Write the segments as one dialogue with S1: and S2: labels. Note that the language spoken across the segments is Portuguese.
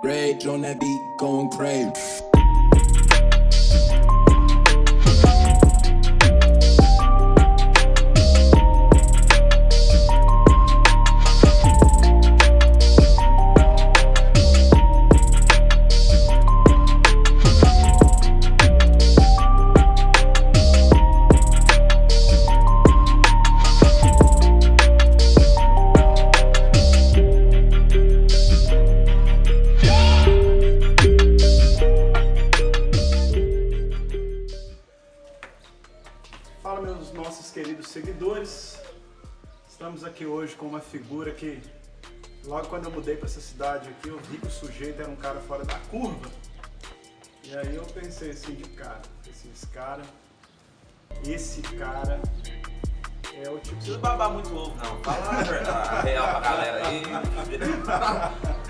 S1: Rage on that beat, going crazy.
S2: Seguidores, estamos aqui hoje com uma figura que logo quando eu mudei para essa cidade aqui eu vi que o sujeito era um cara fora da curva e aí eu pensei assim de cara, esse é o tipo...
S3: Não precisa babar muito ovo não, fala a verdade, a real pra galera aí.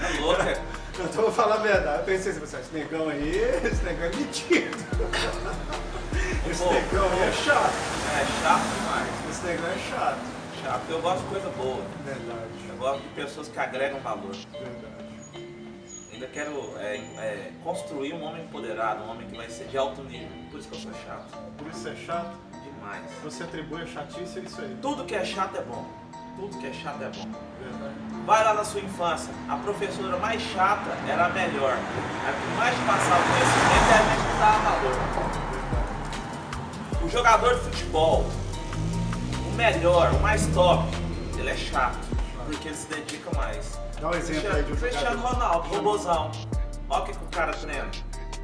S3: É louco, é?
S2: Eu tô falando falar a verdade, eu pensei assim, esse negão é metido. Esse negão aí é chato.
S3: É chato demais.
S2: Esse negão é chato.
S3: Chato, eu gosto de coisa boa.
S2: Verdade.
S3: Eu gosto de pessoas que agregam valor.
S2: Verdade.
S3: Ainda quero construir um homem empoderado, um homem que vai ser de alto nível. Por isso que eu sou chato.
S2: Por isso é chato?
S3: Demais.
S2: Você atribui a chatice a isso aí?
S3: Tudo que é chato é bom. Tudo que é chato é bom.
S2: Verdade.
S3: Vai lá na sua infância, a professora mais chata era a melhor. A que mais passava conhecimento é a gente que dava valor. O jogador de futebol, o melhor, o mais top, ele é chato, porque ele se dedica mais.
S2: Dá um exemplo aí de um
S3: Cristiano
S2: jogador.
S3: Ronaldo, robozão. Olha o que o cara treina.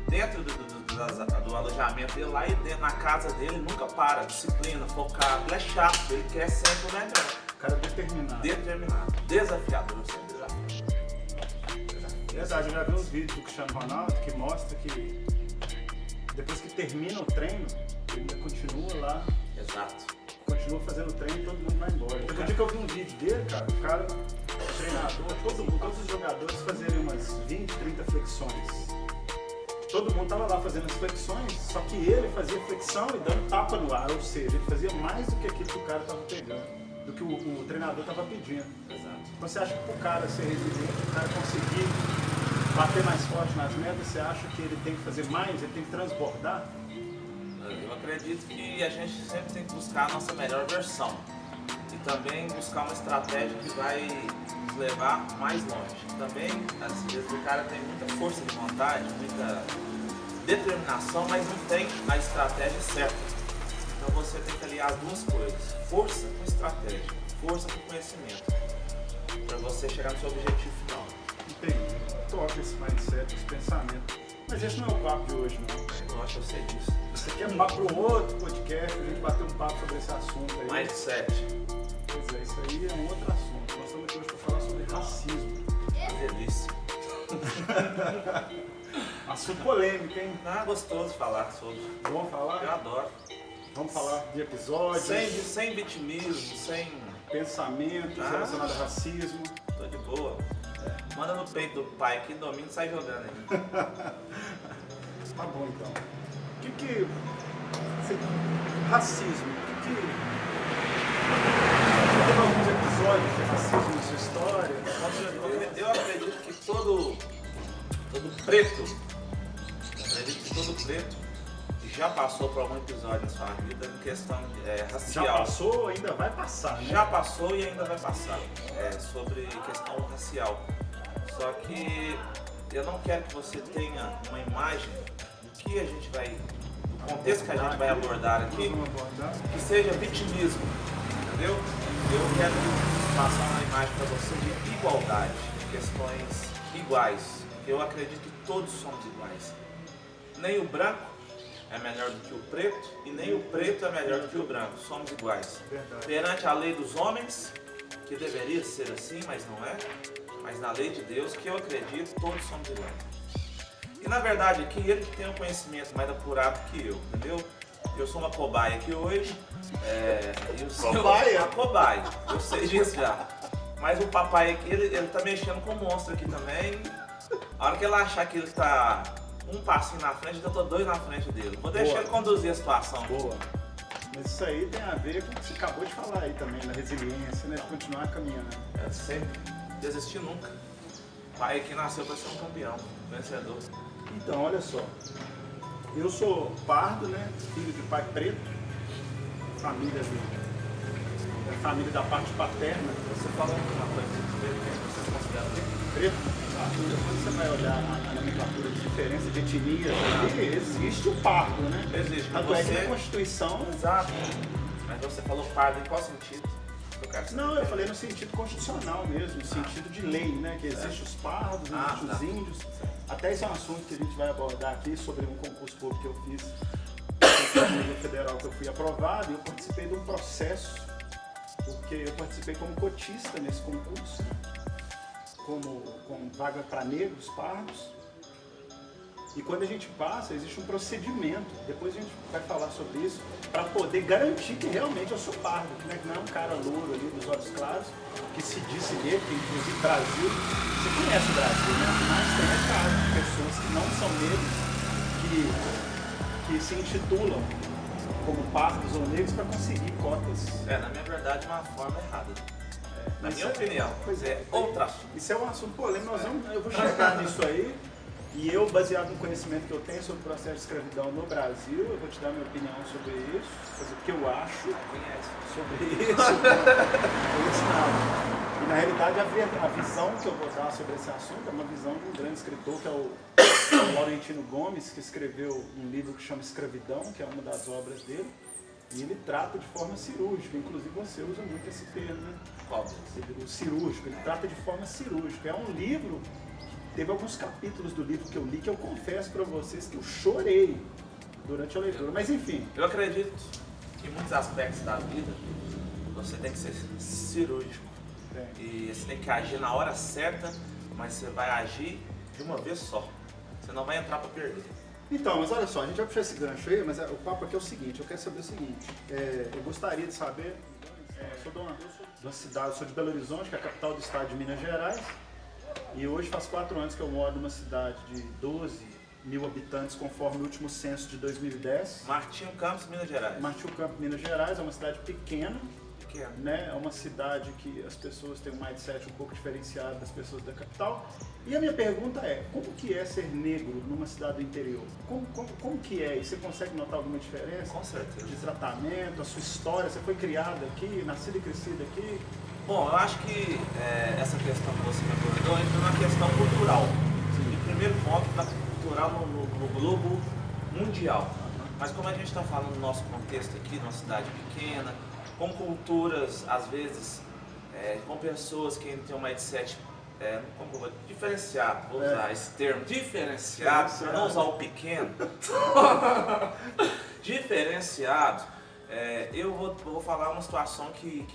S3: Dentro do alojamento dele, lá e dentro, na casa dele, nunca para. Disciplina, focado. Ele é chato, ele quer sempre o melhor.
S2: O cara é determinado.
S3: Determinado. Desafiador, sempre desafiador.
S2: Verdade, eu já vi uns vídeos do Cristiano Ronaldo que mostra que depois que termina o treino, ele ainda continua lá.
S3: Exato.
S2: Continua fazendo treino e todo mundo vai embora. Teve um dia que eu vi um vídeo dele, cara, o cara, o treinador, todos os jogadores fazerem umas 20, 30 flexões. Todo mundo tava lá fazendo as flexões, só que ele fazia flexão e dando tapa no ar, ou seja, ele fazia mais do que aquilo que o cara tava pegando, do que o treinador tava pedindo.
S3: Exato.
S2: Você acha que pro cara ser resiliente, pro cara conseguir bater mais forte nas metas, você acha que ele tem que fazer mais, ele tem que transbordar?
S3: Eu acredito que a gente sempre tem que buscar a nossa melhor versão e também buscar uma estratégia que vai nos levar mais longe. Também, às vezes, o cara tem muita força de vontade, muita determinação, mas não tem a estratégia certa. Então você tem que aliar as duas coisas, força com estratégia, força com conhecimento, para você chegar no seu objetivo final.
S2: Entendi. Top esse mindset, esse pensamento. Mas esse não é o papo de hoje, não.
S3: Eu acho que eu sei disso.
S2: Você quer papo para um outro podcast, a gente bater um papo sobre esse assunto aí.
S3: Mindset.
S2: Pois é, isso aí é um outro assunto. Nós estamos aqui hoje para falar sobre racismo.
S3: Delícia.
S2: Assunto polêmico, hein?
S3: Ah, gostoso falar sobre.
S2: Vamos falar?
S3: Eu adoro.
S2: Vamos falar de episódios,
S3: Sem vitimismo, sem...
S2: pensamentos relacionados a racismo.
S3: Tô de boa. Manda no peito do pai aqui, domingo sai jogando aí.
S2: Tá bom então. Racismo. Você teve alguns episódios de racismo na sua história?
S3: Eu acredito que todo preto, já passou por algum episódio na sua vida em questão racial.
S2: Já passou ou ainda vai passar, né?
S3: Já passou e ainda vai passar. Sobre questão racial. Só que eu não quero que você tenha uma imagem do que a gente vai, do contexto que a gente vai abordar aqui, que seja vitimismo, entendeu? Eu quero passar uma imagem para você de igualdade, de questões iguais. Eu acredito que todos somos iguais. Nem o branco é melhor do que o preto e nem o preto é melhor do que o branco. Somos iguais.
S2: Verdade.
S3: Perante a lei dos homens, que deveria ser assim, mas não é. Mas na lei de Deus, que eu acredito, todos somos iguais. E na verdade aqui, ele que tem um conhecimento mais apurado que eu, entendeu? Eu sou uma cobaia aqui hoje. E o seu,
S2: Cobaia?
S3: uma cobaia, eu sei disso já. Mas o papai aqui, ele tá mexendo com o monstro aqui também. A hora que ele achar que ele tá um passinho na frente, eu tô dois na frente dele. Vou deixar ele conduzir a situação.
S2: Boa. Mas isso aí tem a ver com o que você acabou de falar aí também, na resiliência, né? De continuar caminhando.
S3: É sempre desistir nunca. pai que nasceu para ser um campeão, vencedor.
S2: Então, olha só. Eu sou pardo, né? Filho de pai preto. Família da parte paterna.
S3: Você falou uma coisa sobre quem vocês consideram
S2: Preto. Depois você vai olhar a nomenclatura de diferença de etnias. Ali existe o pardo, né?
S3: Existe, mas
S2: Tanto é que
S3: você...
S2: na Constituição...
S3: Exato. Mas você falou pardo, em qual sentido?
S2: Não, eu falei no sentido constitucional mesmo, no sentido de lei, né? Que existe os pardos, existe os índios. Até esse é um assunto que a gente vai abordar aqui sobre um concurso público que eu fiz no nível federal, que eu fui aprovado, e eu participei de um processo, porque eu participei como cotista nesse concurso, com vaga para negros, pardos. E quando a gente passa, existe um procedimento, depois a gente vai falar sobre isso, para poder garantir que realmente eu sou pardo, né? Que não é um cara louro ali dos olhos claros, que se disse negro, que inclusive Brasil, você conhece o Brasil, né? Mas tem é caso de pessoas que não são negros, que se intitulam como pardos ou negros para conseguir cotas.
S3: Na minha verdade, uma forma errada. Na minha
S2: Isso
S3: opinião,
S2: pois
S3: é outro assunto.
S2: Isso é um assunto polêmico, eu vou chegar nisso aí. E eu, baseado no conhecimento que eu tenho sobre o processo de escravidão no Brasil, eu vou te dar minha opinião sobre isso, fazer o que eu acho sobre isso. E na realidade a visão que eu vou dar sobre esse assunto é uma visão de um grande escritor, que é o Laurentino Gomes, que escreveu um livro que chama Escravidão, que é uma das obras dele, e ele trata de forma cirúrgica, inclusive você usa muito esse termo, né?
S3: Qual?
S2: O cirúrgico, ele trata de forma cirúrgica. É um livro... Teve alguns capítulos do livro que eu li que eu confesso para vocês que eu chorei durante a leitura, mas enfim.
S3: Eu acredito que em muitos aspectos da vida você tem que ser cirúrgico. E você tem que agir na hora certa, mas você vai agir de uma vez só. Você não vai entrar para perder.
S2: Então, mas olha só, a gente vai puxar esse gancho aí, mas o papo aqui é o seguinte, eu quero saber o seguinte, eu gostaria de saber, eu sou de uma cidade, eu sou de Belo Horizonte, que é a capital do estado de Minas Gerais. E hoje faz 4 anos que eu moro numa cidade de 12 mil habitantes, conforme o último censo de 2010.
S3: Martinho Campos, Minas Gerais.
S2: Martinho Campos, Minas Gerais, é uma cidade pequena, né? É uma cidade que as pessoas têm um mindset um pouco diferenciado das pessoas da capital. E a minha pergunta é, como que é ser negro numa cidade do interior? Como que é? E você consegue notar alguma diferença?
S3: Com certeza.
S2: De tratamento, a sua história, você foi criado aqui, nascido e crescido aqui?
S3: Bom, eu acho que essa questão que você me abordou entra na questão cultural. Em primeiro ponto, na cultural no globo mundial. Mas como a gente está falando no nosso contexto aqui, numa cidade pequena, com culturas, às vezes, com pessoas que têm um mindset como eu vou diferenciado, vou usar esse termo, diferenciado, para não usar o pequeno. Diferenciado, eu vou falar uma situação que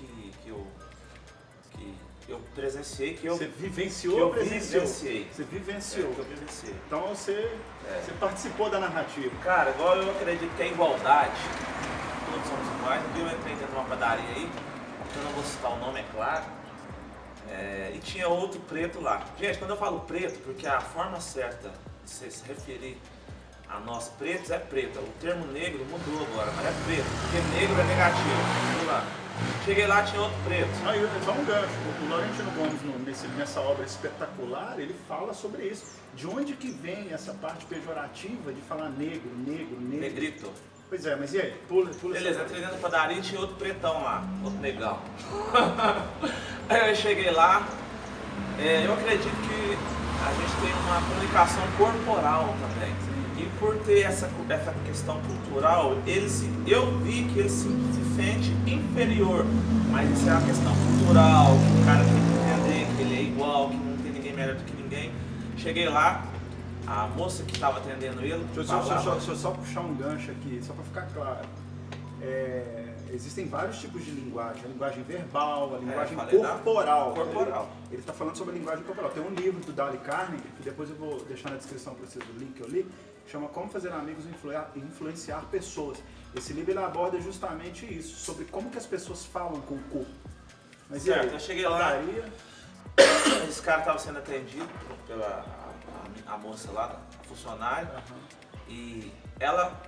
S3: eu presenciei, que eu...
S2: Você vivenciou
S3: que eu
S2: ou presenciou?
S3: vivenciei.
S2: Você vivenciou.
S3: Que eu vivenciei.
S2: Então você participou da narrativa.
S3: Cara, igual eu acredito que a igualdade, todos somos iguais. Um dia eu entrei dentro de uma padaria aí, que eu não vou citar o nome, é claro, e tinha outro preto lá. Gente, quando eu falo preto, porque a forma certa de se referir a nós pretos é preta. O termo negro mudou agora, mas é preto, porque negro é negativo. Vamos lá. Cheguei lá, tinha outro preto.
S2: Só um gancho. O Laurentino Gomes, nessa obra espetacular, ele fala sobre isso. De onde que vem essa parte pejorativa de falar negro?
S3: Negrito.
S2: Pois é, mas e aí? Pula
S3: Beleza, entrei dentro da padaria e tinha outro pretão lá, outro negão. Aí eu cheguei lá, eu acredito que a gente tem uma comunicação corporal também. E por ter essa questão cultural, eu vi que ele se sente inferior. Mas isso é uma questão cultural, que o cara tem que entender que ele é igual, que não tem ninguém melhor do que ninguém. Cheguei lá, a moça que estava atendendo ele...
S2: Deixa eu só puxar um gancho aqui, só para ficar claro. Existem vários tipos de linguagem. A linguagem verbal, a linguagem corporal. Ele está falando sobre a linguagem corporal. Tem um livro do Dale Carnegie, que depois eu vou deixar na descrição para vocês o link que eu li, chama Como Fazer Amigos e Influenciar Pessoas. Esse livro ele aborda justamente isso, sobre como que as pessoas falam com o corpo. Mas
S3: certo, eu cheguei lá, esse cara estava sendo atendido pela a moça lá, a funcionária, e ela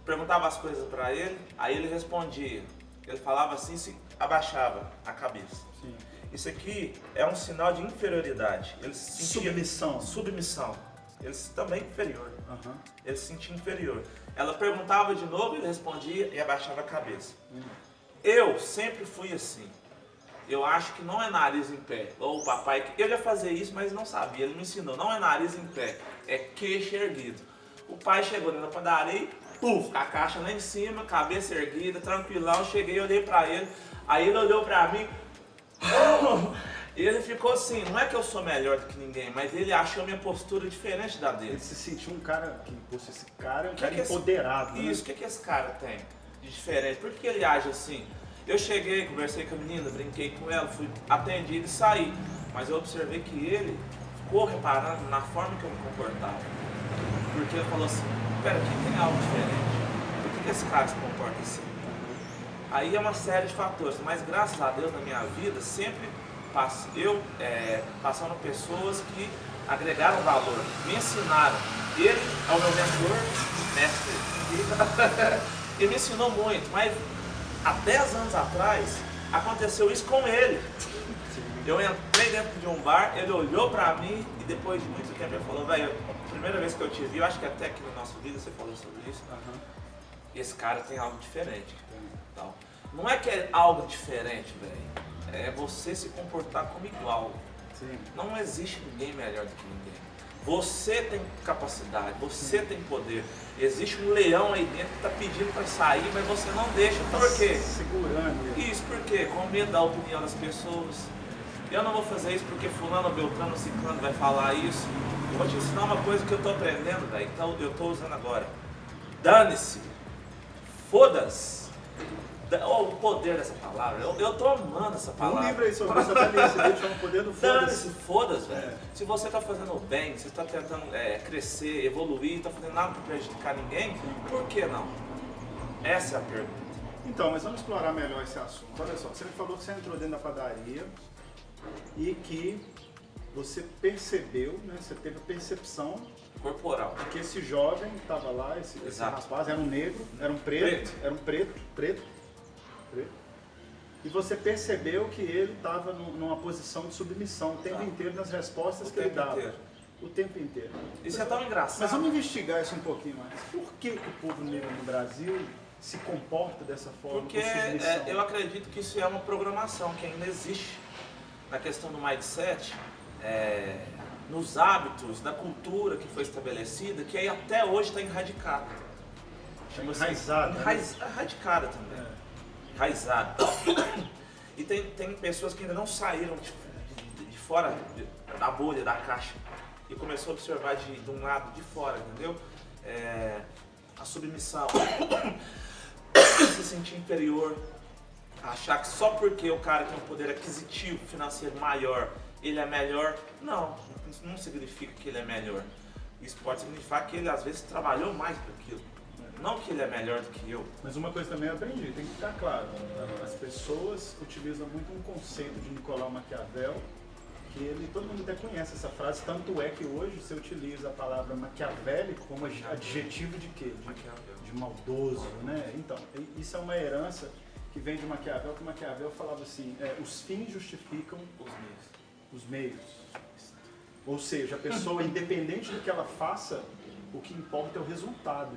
S3: perguntava as coisas para ele, aí ele respondia. Ele falava assim, se abaixava a cabeça.
S2: Sim.
S3: Isso aqui é um sinal de inferioridade. Ele se sentia...
S2: Submissão.
S3: Submissão. Ele também inferior.
S2: Aham.
S3: Ele se sentia inferior. Ela perguntava de novo, ele respondia e abaixava a cabeça. Eu sempre fui assim. Eu acho que não é nariz em pé. Ou o papai... Eu já fazia isso, mas não sabia. Ele me ensinou. Não é nariz em pé. É queixo erguido. O pai chegou na padaria, puf, com a caixa lá em cima, cabeça erguida, tranquilão. Cheguei, olhei pra ele. Aí ele olhou pra mim... E ele ficou assim, não é que eu sou melhor do que ninguém, mas ele achou minha postura diferente da dele.
S2: Ele se sentiu um cara que, poxa, esse cara é um
S3: Que
S2: cara
S3: que esse-
S2: empoderado, né?
S3: Isso, o que esse cara tem de diferente? Por que ele age assim? Eu cheguei, conversei com a menina, brinquei com ela, fui atendido e saí. Mas eu observei que ele ficou reparando na forma que eu me comportava. Porque ele falou assim, pera, aqui tem algo diferente. Por que esse cara se comporta assim? Aí é uma série de fatores, mas graças a Deus na minha vida sempre passaram pessoas que agregaram valor, me ensinaram. Ele é o meu mentor, mestre, e me ensinou muito, mas há 10 anos atrás aconteceu isso com ele. Eu entrei dentro de um bar, ele olhou pra mim e depois de muito tempo ele falou, velho, a primeira vez que eu te vi, eu acho que até aqui no nosso vídeo você falou sobre isso,
S2: Aham.
S3: esse cara tem algo diferente. Tal. Não é que é algo diferente, velho. É você se comportar como igual.
S2: Sim.
S3: Não existe ninguém melhor do que ninguém. Você tem capacidade, você tem poder. Existe um leão aí dentro que está pedindo para sair, mas você não deixa. Por quê?
S2: Segurando ele.
S3: Isso por quê? Com medo da opinião das pessoas. Eu não vou fazer isso porque fulano, beltrano, ciclano vai falar isso. Eu vou te ensinar uma coisa que eu estou aprendendo, velho. Então eu estou usando agora. Dane-se. Foda-se. Oh, o poder dessa palavra. Eu tô amando essa
S2: Um
S3: palavra.
S2: livro aí sobre essa tendência, chama O Poder do
S3: Dane-se,
S2: Foda-se.
S3: foda-se, velho.
S2: É.
S3: Se você tá fazendo bem, você tá tentando crescer, evoluir, tá fazendo nada pra prejudicar ninguém, por que não? Essa é a pergunta.
S2: Então, mas vamos explorar melhor esse assunto. Olha só, você me falou que você entrou dentro da padaria e que você percebeu, né, você teve a percepção
S3: Corporal.
S2: de que esse jovem que estava lá, esse
S3: Exato.
S2: rapaz, era um negro, era um preto, era um preto. E você percebeu que ele estava numa posição de submissão o tempo
S3: Exato.
S2: inteiro nas respostas
S3: O
S2: que ele
S3: tempo
S2: dava.
S3: inteiro.
S2: O tempo inteiro.
S3: Isso é tão engraçado.
S2: Mas vamos investigar isso um pouquinho mais. Por que o povo negro no Brasil se comporta dessa forma?
S3: Porque
S2: com submissão?
S3: eu acredito que isso é uma programação que ainda existe na questão do mindset, nos hábitos, da cultura que foi estabelecida, que aí até hoje está enraizada.
S2: Enraizada, né?
S3: Radicada também. Enraizada. E tem pessoas que ainda não saíram de fora da bolha, da caixa, e começou a observar de um lado de fora, entendeu? A submissão, se sentir inferior, achar que só porque o cara tem um poder aquisitivo financeiro maior, ele é melhor. Não, isso não significa que ele é melhor. Isso pode significar que ele às vezes trabalhou mais por aquilo. Não que ele é melhor do que eu.
S2: Mas uma coisa também eu aprendi, tem que ficar claro. As pessoas utilizam muito um conceito de Nicolau Maquiavel, que todo mundo até conhece essa frase, tanto é que hoje você utiliza a palavra maquiavélico como adjetivo de quê? De maldoso, né? Então, isso é uma herança que vem de Maquiavel, que Maquiavel falava assim, os fins justificam os meios. Ou seja, a pessoa, independente do que ela faça, o que importa é o resultado.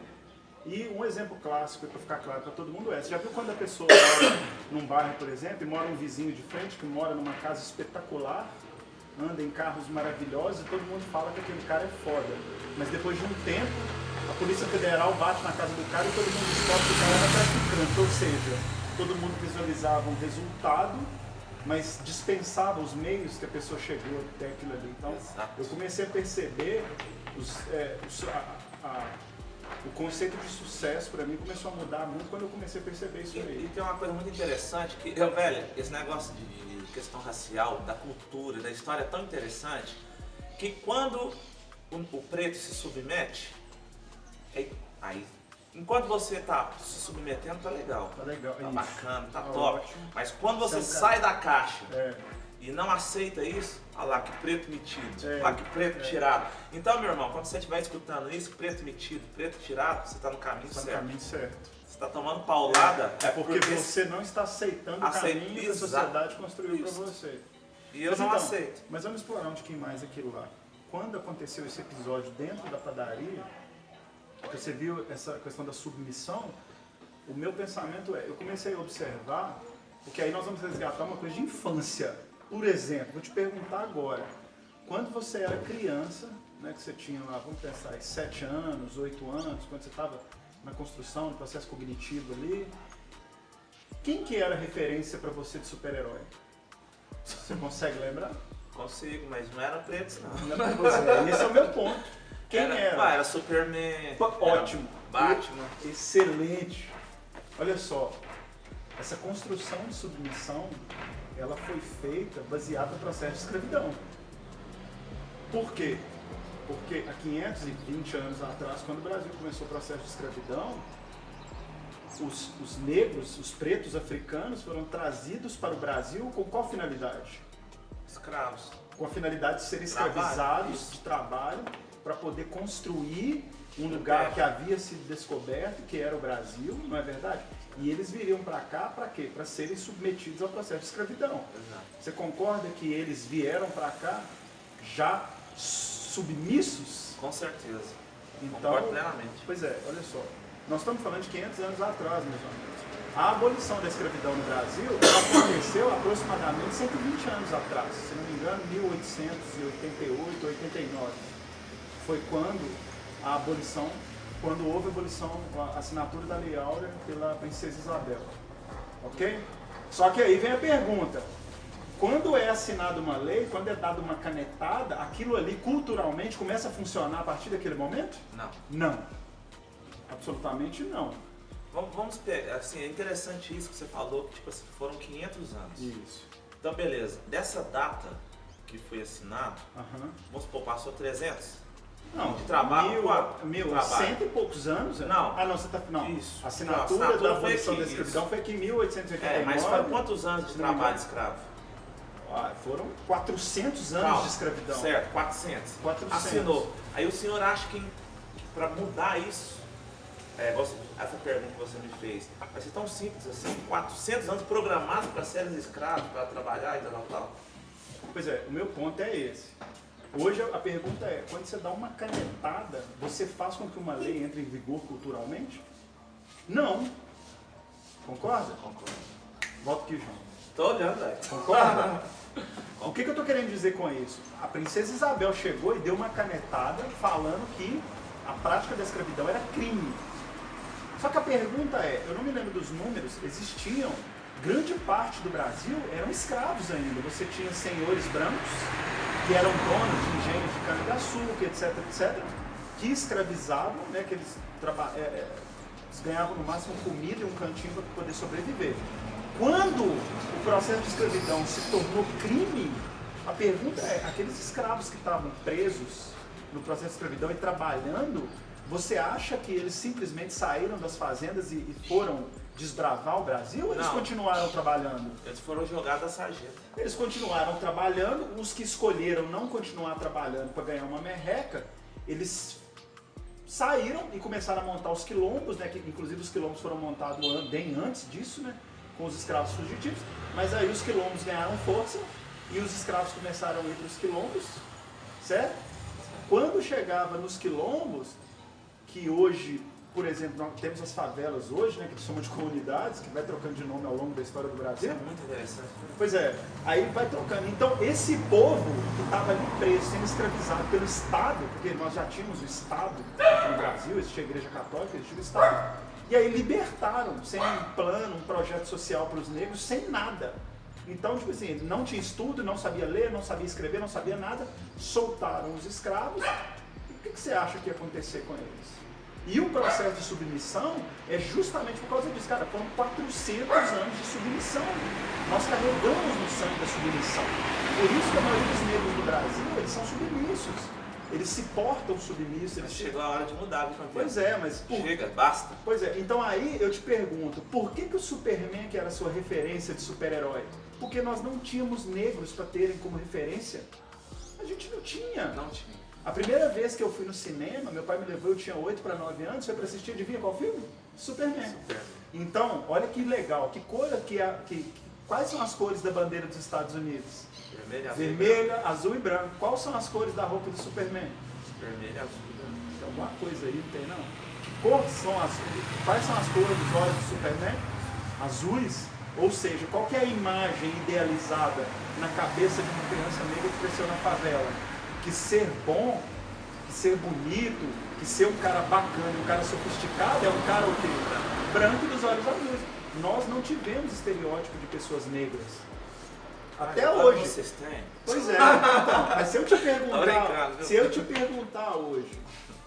S2: E um exemplo clássico, para ficar claro para todo mundo, você já viu quando a pessoa mora num bairro, por exemplo, e mora um vizinho de frente que mora numa casa espetacular, anda em carros maravilhosos e todo mundo fala que aquele cara é foda. Mas depois de um tempo, a Polícia Federal bate na casa do cara e todo mundo descobre que o cara era traficante. Ou seja, todo mundo visualizava um resultado, mas dispensava os meios que a pessoa chegou até aquilo ali. Então,
S3: Exato.
S2: eu comecei a perceber o conceito de sucesso para mim começou a mudar muito quando eu comecei a perceber isso aí.
S3: E tem uma coisa muito interessante que, velho, esse negócio de questão racial, da cultura, da história é tão interessante que quando o preto se submete, aí enquanto você tá se submetendo, tá legal.
S2: Tá legal,
S3: Tá
S2: isso.
S3: bacana, tá
S2: Tá
S3: top.
S2: ótimo.
S3: Mas quando você
S2: Você é um
S3: sai da caixa
S2: É.
S3: e não aceita isso, olha lá que preto metido, olha lá que preto
S2: É.
S3: tirado. Então, meu irmão, quando você estiver escutando isso, preto metido, preto tirado, você tá no caminho
S2: Está no
S3: certo.
S2: caminho certo.
S3: Você tá tomando paulada,
S2: É porque você não está aceitando o caminho que a
S3: Exato.
S2: sociedade construiu para
S3: Isso.
S2: você.
S3: E eu
S2: Mas
S3: não
S2: então,
S3: aceito.
S2: Mas vamos explorar um pouquinho mais aquilo lá. Quando aconteceu esse episódio dentro da padaria, que você viu essa questão da submissão, o meu pensamento eu comecei a observar, porque aí nós vamos resgatar uma coisa de infância. Por exemplo, vou te perguntar agora, quando você era criança, né, que você tinha lá, vamos pensar, 7 anos, 8 anos, quando você estava na construção, no processo cognitivo ali, quem que era a referência para você de super-herói? Você consegue lembrar?
S3: Consigo, mas não era preto, não.
S2: Não é pra você. Esse é o meu ponto. Quem era?
S3: Era Superman.
S2: Ótimo.
S3: Batman.
S2: Excelente. Olha só, essa construção de submissão, ela foi feita baseada no processo de escravidão. Por quê? Porque há 520 anos atrás, quando o Brasil começou o processo de escravidão, os negros, os pretos africanos foram trazidos para o Brasil com qual finalidade?
S3: Escravos.
S2: Com a finalidade de serem escravizados de trabalho para poder construir um lugar que havia sido descoberto, que era o Brasil, não é verdade? E eles viriam para cá para quê? Para serem submetidos ao processo de escravidão.
S3: Exato.
S2: Você concorda que eles vieram para cá já submissos?
S3: Com certeza.
S2: Então,
S3: Concordo plenamente.
S2: pois é, olha só. Nós estamos falando de 500 anos atrás, meus amigos. A abolição da escravidão no Brasil aconteceu aproximadamente 120 anos atrás. Se não me engano, 1888, 89. Foi quando a abolição, quando houve a abolição, a assinatura da Lei Áurea pela Princesa Isabel. Ok? Só que aí vem a pergunta. Quando é assinada uma lei, quando é dada uma canetada, aquilo ali culturalmente começa a funcionar a partir daquele momento?
S3: Não.
S2: Não. Absolutamente não.
S3: Vamos pegar, assim, é interessante isso que você falou, que tipo assim, foram 500 anos.
S2: Isso.
S3: Então, beleza. Dessa data que foi assinado, vamos supor, passou 300?
S2: Não,
S3: de trabalho,
S2: cento e poucos anos?
S3: Não.
S2: Ah, não, você tá. Não.
S3: Isso.
S2: A assinatura da abolição da
S3: aqui,
S2: escravidão foi aqui em 1889.
S3: mas foram quantos anos de trabalho escravo?
S2: Ah, foram 400 anos
S3: Calma,
S2: de escravidão.
S3: Certo, 400.
S2: 400.
S3: Assinou. Aí o senhor acha que para mudar isso, essa pergunta que você me fez, vai ser tão simples assim, 400 anos programados para serem escravos, para trabalhar e tal.
S2: Pois é, o meu ponto é esse. Hoje a pergunta é, quando você dá uma canetada, você faz com que uma lei entre em vigor culturalmente? Não. Concorda?
S3: Concordo.
S2: Volta aqui, João.
S3: Tô olhando, velho.
S2: Concorda? O que eu estou querendo dizer com isso? A princesa Isabel chegou e deu uma canetada falando que a prática da escravidão era crime. Só que a pergunta é, eu não me lembro dos números, existiam, grande parte do Brasil eram escravos ainda. Você tinha senhores brancos, que eram donos de engenhos de cana-de-açúcar, etc., que escravizavam, né, que eles ganhavam no máximo comida e um cantinho para poder sobreviver. Quando o processo de escravidão se tornou crime, a pergunta é, aqueles escravos que estavam presos no processo de escravidão e trabalhando, você acha que eles simplesmente saíram das fazendas e foram desbravar o Brasil ou eles continuaram trabalhando?
S3: Eles foram jogados à sarjeta.
S2: Eles continuaram trabalhando, os que escolheram não continuar trabalhando para ganhar uma merreca, eles saíram e começaram a montar os quilombos, né, que inclusive os quilombos foram montados bem antes disso, né, com os escravos fugitivos, mas aí os quilombos ganharam força e os escravos começaram a ir para os quilombos, certo? Quando chegava nos quilombos, que hoje, por exemplo, nós temos as favelas hoje, né, que chamam de comunidades, que vai trocando de nome ao longo da história do Brasil.
S3: Isso é muito interessante.
S2: Pois é, aí vai trocando. Então, esse povo que estava ali preso, sendo escravizado pelo Estado, porque nós já tínhamos o Estado no Brasil, existia a Igreja Católica, existia o Estado, e aí libertaram, sem um plano, um projeto social para os negros, sem nada. Então, tipo assim, não tinha estudo, não sabia ler, não sabia escrever, não sabia nada, soltaram os escravos. E o que você acha que ia acontecer com eles? E o processo de submissão é justamente por causa disso, cara, foram 400 anos de submissão. Nós carregamos no sangue da submissão. Por isso que a maioria dos negros do Brasil, eles são submissos. Eles se portam submissos.
S3: Chegou a hora de mudar, viu, Campeão?
S2: Pois é, mas...
S3: Chega, basta.
S2: Pois é, então aí eu te pergunto, por que o Superman, que era a sua referência de super-herói? Porque nós não tínhamos negros para terem como referência. A gente não tinha.
S3: Não tinha.
S2: A primeira vez que eu fui no cinema, meu pai me levou, eu tinha 8 para 9 anos, foi para assistir, adivinha qual filme? Superman. Então, olha que legal, que coisa que Quais são as cores da bandeira dos Estados Unidos?
S3: Vermelho, azul.
S2: Vermelha, azul e branco. Quais são as cores da roupa do Superman?
S3: Vermelho, azul.
S2: Tem alguma coisa aí, não tem não? Quais são as cores dos olhos do Superman? Azuis? Ou seja, qual que é a imagem idealizada na cabeça de uma criança negra que cresceu na favela? Que ser bom, que ser bonito, que ser um cara bacana, um cara sofisticado é um cara o quê? Branco e dos olhos azuis. Nós não tivemos estereótipo de pessoas negras. Até hoje.
S3: Vocês têm?
S2: Pois é. Então, mas se eu te
S3: brincando,
S2: perguntar hoje,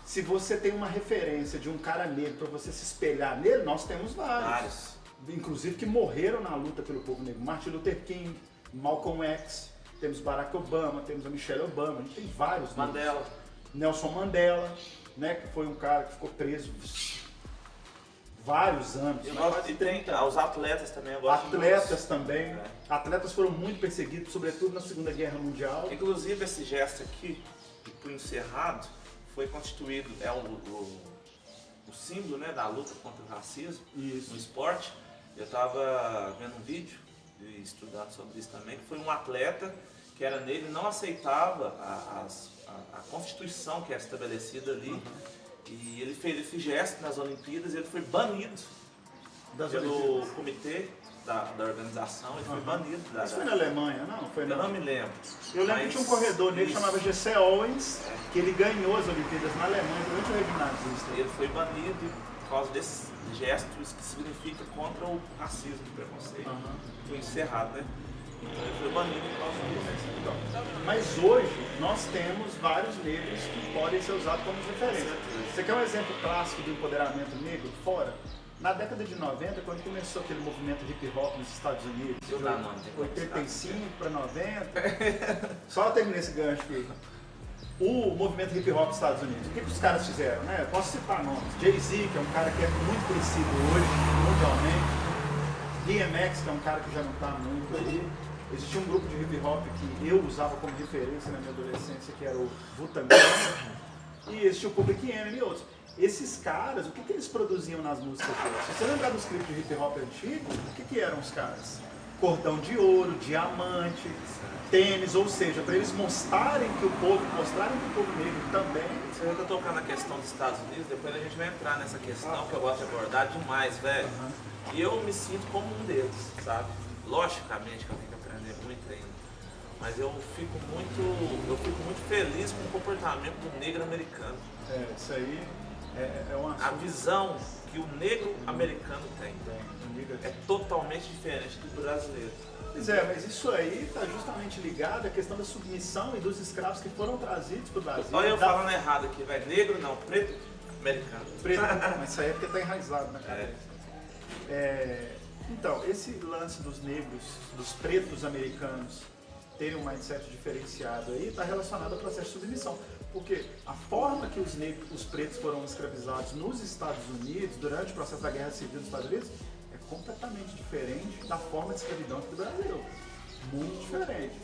S2: se você tem uma referência de um cara negro para você se espelhar nele, nós temos vários. Inclusive que morreram na luta pelo povo negro. Martin Luther King, Malcolm X, temos Barack Obama, temos a Michelle Obama, a gente tem vários.
S3: Mandela.
S2: Nelson Mandela, né, que foi um cara que ficou preso vários anos.
S3: Eu gosto de os atletas também. Eu gosto
S2: atletas também. Atletas foram muito perseguidos, sobretudo na Segunda Guerra Mundial.
S3: Inclusive esse gesto aqui, de punho cerrado, foi constituído, o símbolo, né, da luta contra o racismo no esporte. Eu estava vendo um vídeo e estudando sobre isso também, que foi um atleta que era negro e não aceitava a Constituição que é estabelecida ali. E ele fez esse gesto nas Olimpíadas e ele foi banido pelo comitê da organização, ele foi banido.
S2: Isso foi na Alemanha, não? Foi
S3: eu não me lembro.
S2: Eu lembro que tinha um corredor negro que chamava Jesse Owens, que ele ganhou as Olimpíadas na Alemanha durante o regime nazista.
S3: Ele foi banido por causa desses gestos que significa contra o racismo e o preconceito. Foi encerrado, né? Então ele foi banido por causa disso.
S2: Mas hoje nós temos vários negros que podem ser usados como referência. Você quer um exemplo clássico do empoderamento negro fora? Na década de 90, quando começou aquele movimento hip hop nos Estados Unidos, de 85 para 90, só eu terminei esse gancho aqui. O movimento hip hop nos Estados Unidos, o que os caras fizeram, né? Eu posso citar nomes. Jay-Z, que é um cara que é muito conhecido hoje, mundialmente. DMX, que é um cara que já não está muito aí. Existia um grupo de hip hop que eu usava como referência na minha adolescência, que era o Wu-Tang Clan. E existia o Public Enemy e outros. Esses caras, o que eles produziam nas músicas deles? Se você lembrar dos clipes de hip hop antigo, o que eram os caras? Cordão de ouro, diamante, tênis, ou seja, para eles mostrarem que o povo negro também.
S3: Você já está tocando na questão dos Estados Unidos, depois a gente vai entrar nessa questão que eu gosto de abordar demais, velho. E eu me sinto como um deles, sabe? Logicamente que eu tenho que aprender muito ainda. Mas eu fico muito feliz com o comportamento do negro americano.
S2: Isso aí é uma...
S3: A visão que o negro americano tem é totalmente diferente do brasileiro.
S2: Pois é, mas isso aí está justamente ligado à questão da submissão e dos escravos que foram trazidos para o Brasil.
S3: Olha eu falando errado aqui, velho. Negro não, preto americano.
S2: Preto, mas isso aí é porque está enraizado na cabeça. Então, esse lance dos negros, dos pretos americanos terem um mindset diferenciado aí está relacionado ao processo de submissão. Porque a forma que os pretos foram escravizados nos Estados Unidos, durante o processo da Guerra Civil dos Estados Unidos, é completamente diferente da forma de escravidão aqui do Brasil. Muito diferente.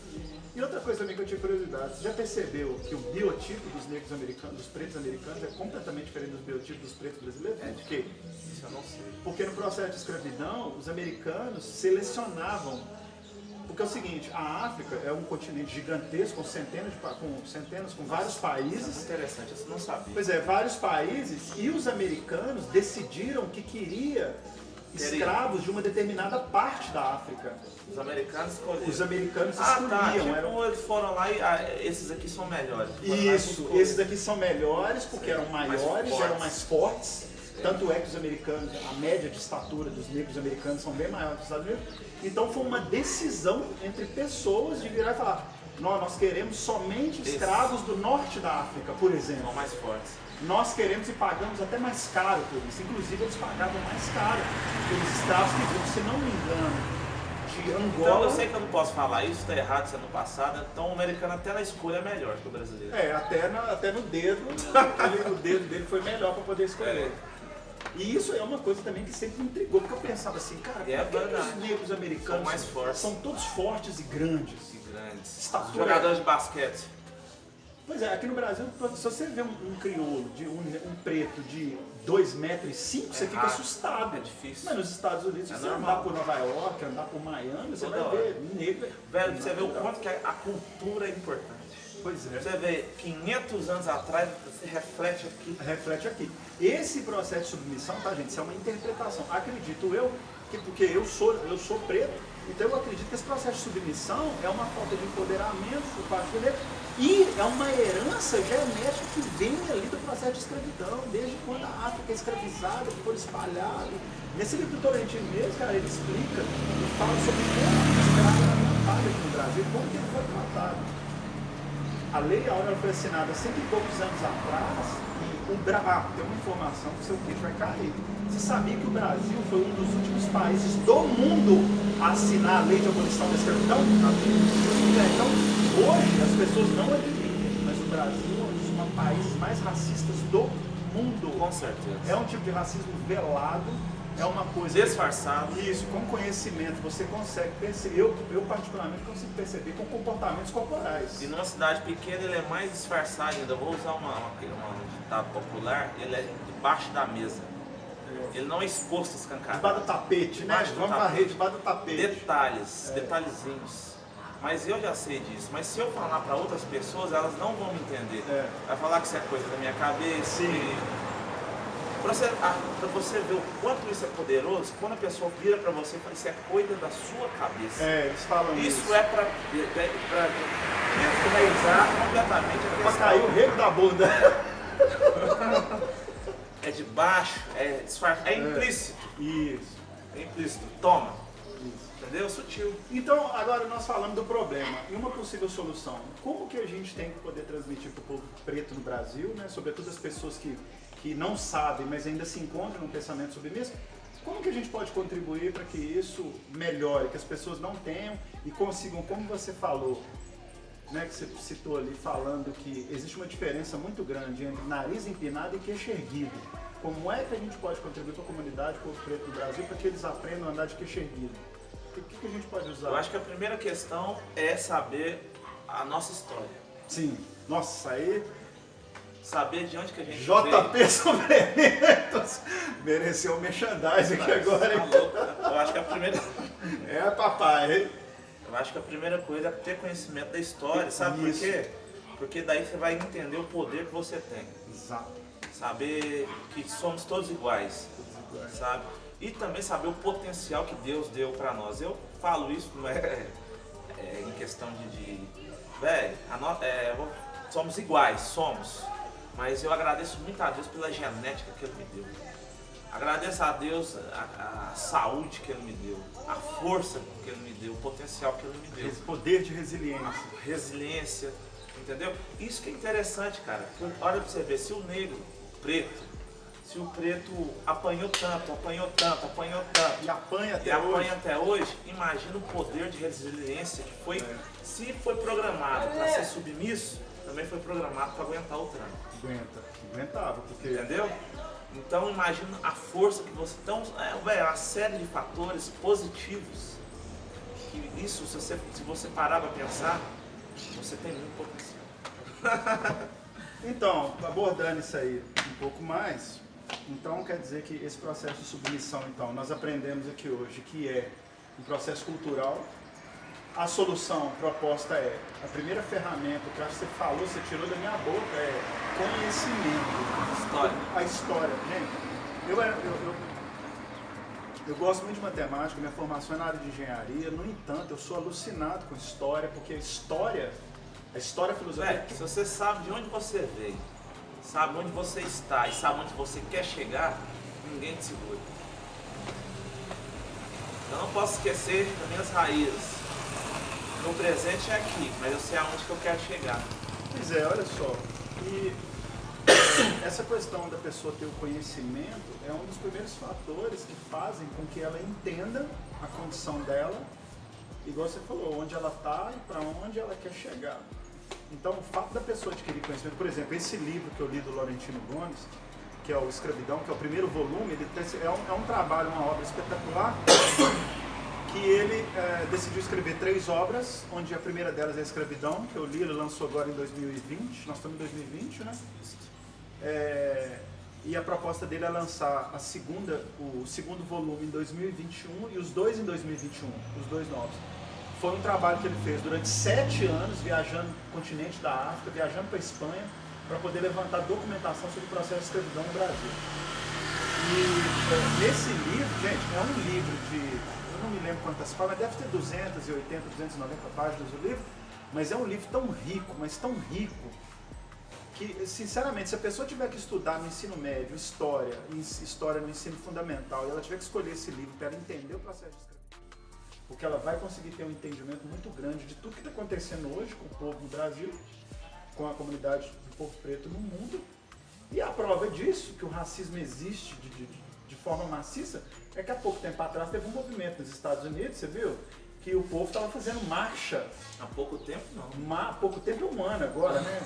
S2: E outra coisa também que eu tinha curiosidade, você já percebeu que o biotipo dos negros americanos, dos pretos americanos, é completamente diferente do biotipo dos pretos brasileiros?
S3: De quê? Isso eu não sei.
S2: Porque no processo de escravidão, os americanos selecionavam. Porque é o seguinte, a África é um continente gigantesco, com vários países.
S3: Isso é interessante, eu não sabia.
S2: Pois é, vários países, e os americanos decidiram que queria escravos de uma determinada parte da África.
S3: Os americanos escolhiam.
S2: Os americanos escolhiam.
S3: Eles foram lá e esses aqui são melhores.
S2: Isso, esses aqui são melhores porque eram maiores, eram mais fortes. Tanto é que os americanos, a média de estatura dos negros americanos são bem maiores que os Estados Unidos. Então foi uma decisão entre pessoas de virar e falar: nós queremos somente escravos do norte da África, por exemplo.
S3: São mais fortes.
S2: Nós queremos e pagamos até mais caro por isso. Inclusive eles pagavam mais caro pelos escravos que vinham, se não me engano, de Angola.
S3: Então eu sei que eu não posso falar isso, está errado sendo passado. Então o americano até na escolha é melhor que o brasileiro.
S2: Até no dedo, o dedo dele foi melhor para poder escolher. E isso é uma coisa também que sempre me intrigou, porque eu pensava assim, cara, por que os negros americanos
S3: são mais fortes?
S2: São todos fortes e grandes.
S3: Jogadores de basquete.
S2: Pois é, aqui no Brasil, se você vê um crioulo, um preto de 2,5 metros, você fica
S3: raro.
S2: assustado.
S3: É difícil.
S2: Mas nos Estados Unidos, se você
S3: normal.
S2: andar por Nova York, andar por Miami, você
S3: Toda
S2: vai ver negro.
S3: Velho, você vê o quanto que a cultura é importante.
S2: Pois é.
S3: Você vê 500 anos atrás, você reflete aqui.
S2: Reflete aqui. Esse processo de submissão, tá, gente? Isso é uma interpretação. Acredito eu, que porque eu sou preto, então eu acredito que esse processo de submissão é uma falta de empoderamento por parte do negro e é uma herança genética que vem ali do processo de escravidão, desde quando a África é escravizada, que foi espalhada. Nesse livro do Tolentino mesmo, cara, ele explica e fala sobre como a escravo era tratado aqui no Brasil, como que ele foi tratado. A lei Áurea foi assinada 100 e poucos anos atrás e tem uma informação que o seu queixo vai cair. Você sabia que o Brasil foi um dos últimos países do mundo a assinar a lei de abolição da escravidão? Então, hoje as pessoas não admitem, mas o Brasil é um dos países mais racistas do mundo.
S3: Com certeza.
S2: É um tipo de racismo velado. É uma coisa
S3: disfarçado.
S2: Isso, com conhecimento você consegue perceber, eu particularmente consigo perceber com comportamentos corporais.
S3: E numa cidade pequena ele é mais disfarçado ainda. Eu vou usar uma ditado popular, ele é debaixo da mesa. Ele não é exposto a escancar.
S2: Debaixo do tapete, né? Vamos varrer debaixo do tapete.
S3: Detalhes, detalhezinhos. Mas eu já sei disso. Mas se eu falar para outras pessoas, elas não vão me entender. Vai falar que isso é coisa da minha cabeça.
S2: Sim.
S3: Para você ver o quanto isso é poderoso, quando a pessoa vira para você e fala, isso é coisa da sua cabeça.
S2: Eles falam isso.
S3: Isso é para desraizar completamente a
S2: Para
S3: questão.
S2: cair o rego da bunda.
S3: É de baixo, é disfarçado, é implícito.
S2: Isso.
S3: É implícito. Toma. Entendeu? Sutil.
S2: Então, agora nós falamos do problema e uma possível solução. Como que a gente tem que poder transmitir para o povo preto no Brasil, né? Sobretudo as pessoas que não sabem, mas ainda se encontram no pensamento submisso, como que a gente pode contribuir para que isso melhore, que as pessoas não tenham e consigam, como você falou, né, que você citou ali, falando que existe uma diferença muito grande entre nariz empinado e queixo erguido. Como é que a gente pode contribuir para a comunidade, para o povo preto no Brasil, para que eles aprendam a andar de queixo erguido? O que a gente pode usar?
S3: Eu acho que a primeira questão é saber a nossa história.
S2: Sim. Nossa, aí...
S3: Saber de onde que a gente
S2: JP Suplementos mereceu um merchandising aqui agora, hein?
S3: Tá louco? Eu acho que a primeira...
S2: É, papai, hein?
S3: Eu acho que a primeira coisa é ter conhecimento da história, sabe
S2: Isso.
S3: por quê? Porque daí você vai entender o poder que você tem.
S2: Exato.
S3: Saber que somos todos iguais, sabe? E também saber o potencial que Deus deu pra nós. Eu falo isso, não é em questão de velho, somos iguais, somos. Mas eu agradeço muito a Deus pela genética que Ele me deu. Agradeço a Deus a saúde que Ele me deu, a força que Ele me deu, o potencial que Ele me deu.
S2: Esse poder de resiliência.
S3: Resiliência, entendeu? Isso que é interessante, cara. Olha pra você ver, se o negro, se o preto apanhou tanto,
S2: E apanha até
S3: e
S2: hoje.
S3: apanha até hoje, imagina o poder de resiliência que foi, se foi programado para ser submisso, também foi programado para aguentar o tranco.
S2: Aguentava, porque...
S3: Entendeu? Então imagina a força que você... Então, uma série de fatores positivos. Que isso, se você parar para pensar, você tem muito potencial.
S2: Então, abordando isso aí um pouco mais, então quer dizer que esse processo de submissão, então, nós aprendemos aqui hoje que é um processo cultural. A solução proposta é, a primeira ferramenta, que eu acho que você falou, você tirou da minha boca, é conhecimento.
S3: História.
S2: A história. Gente, eu gosto muito de matemática, minha formação é na área de engenharia, no entanto, eu sou alucinado com história, porque a história filosófica...
S3: Se você sabe de onde você veio, sabe onde você está e sabe onde você quer chegar, ninguém te segura. Eu não posso esquecer das minhas raízes. Meu presente é aqui, mas eu sei aonde que eu quero chegar.
S2: Pois é, olha só. E essa questão da pessoa ter o conhecimento é um dos primeiros fatores que fazem com que ela entenda a condição dela, igual você falou, onde ela está e para onde ela quer chegar. Então, o fato da pessoa adquirir conhecimento, por exemplo, esse livro que eu li do Laurentino Gomes, que é o Escravidão, que é o primeiro volume, ele é um trabalho, uma obra espetacular, que ele decidiu escrever 3 obras, onde a primeira delas é a Escravidão, que eu li, ele lançou agora em 2020, nós estamos em 2020, né? E a proposta dele é lançar o segundo volume em 2021 e os 2 em 2021, os 2 novos. Foi um trabalho que ele fez durante 7 anos, viajando no continente da África, viajando para a Espanha, para poder levantar documentação sobre o processo de escravidão no Brasil. E nesse livro, gente, é um livro de, eu não me lembro quantas páginas, deve ter 280, 290 páginas o livro, mas é um livro tão rico, mas tão rico, que, sinceramente, se a pessoa tiver que estudar no ensino médio, história no ensino fundamental, e ela tiver que escolher esse livro para ela entender o processo de escravidão, porque ela vai conseguir ter um entendimento muito grande de tudo que está acontecendo hoje com o povo no Brasil, com a comunidade do povo preto no mundo. E a prova disso, que o racismo existe de forma maciça, é que há pouco tempo atrás teve um movimento nos Estados Unidos, você viu? Que o povo estava fazendo marcha.
S3: Há pouco tempo não.
S2: Há pouco tempo é um ano agora, né?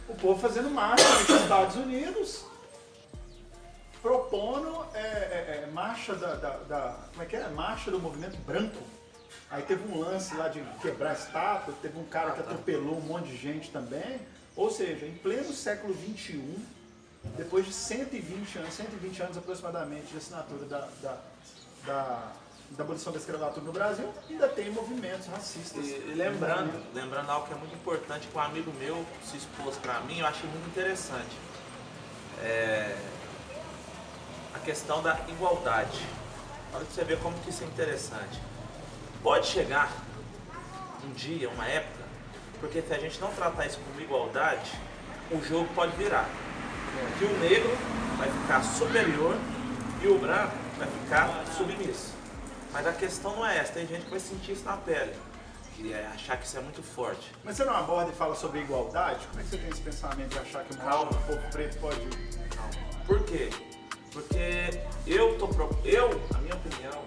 S2: O povo fazendo marcha nos Estados Unidos, propondo marcha como é que é? Marcha do movimento branco. Aí teve um lance lá de quebrar a estátua, teve um cara que atropelou um monte de gente também. Ou seja, em pleno século XXI, depois de 120 anos aproximadamente de assinatura da abolição da escravatura no Brasil, ainda tem movimentos racistas.
S3: E lembrando algo que é muito importante, que um amigo meu se expôs para mim, eu achei muito interessante. A questão da igualdade. Olha pra você ver como que isso é interessante. Pode chegar um dia, uma época, porque se a gente não tratar isso como igualdade, o jogo pode virar. Que o negro vai ficar superior e o branco vai ficar submisso. Mas a questão não é essa, tem gente que vai sentir isso na pele, e achar que isso é muito forte.
S2: Mas você não aborda e fala sobre igualdade? Como é que você tem esse pensamento de achar que o povo preto pode...
S3: Calma. Por quê? Porque a minha opinião,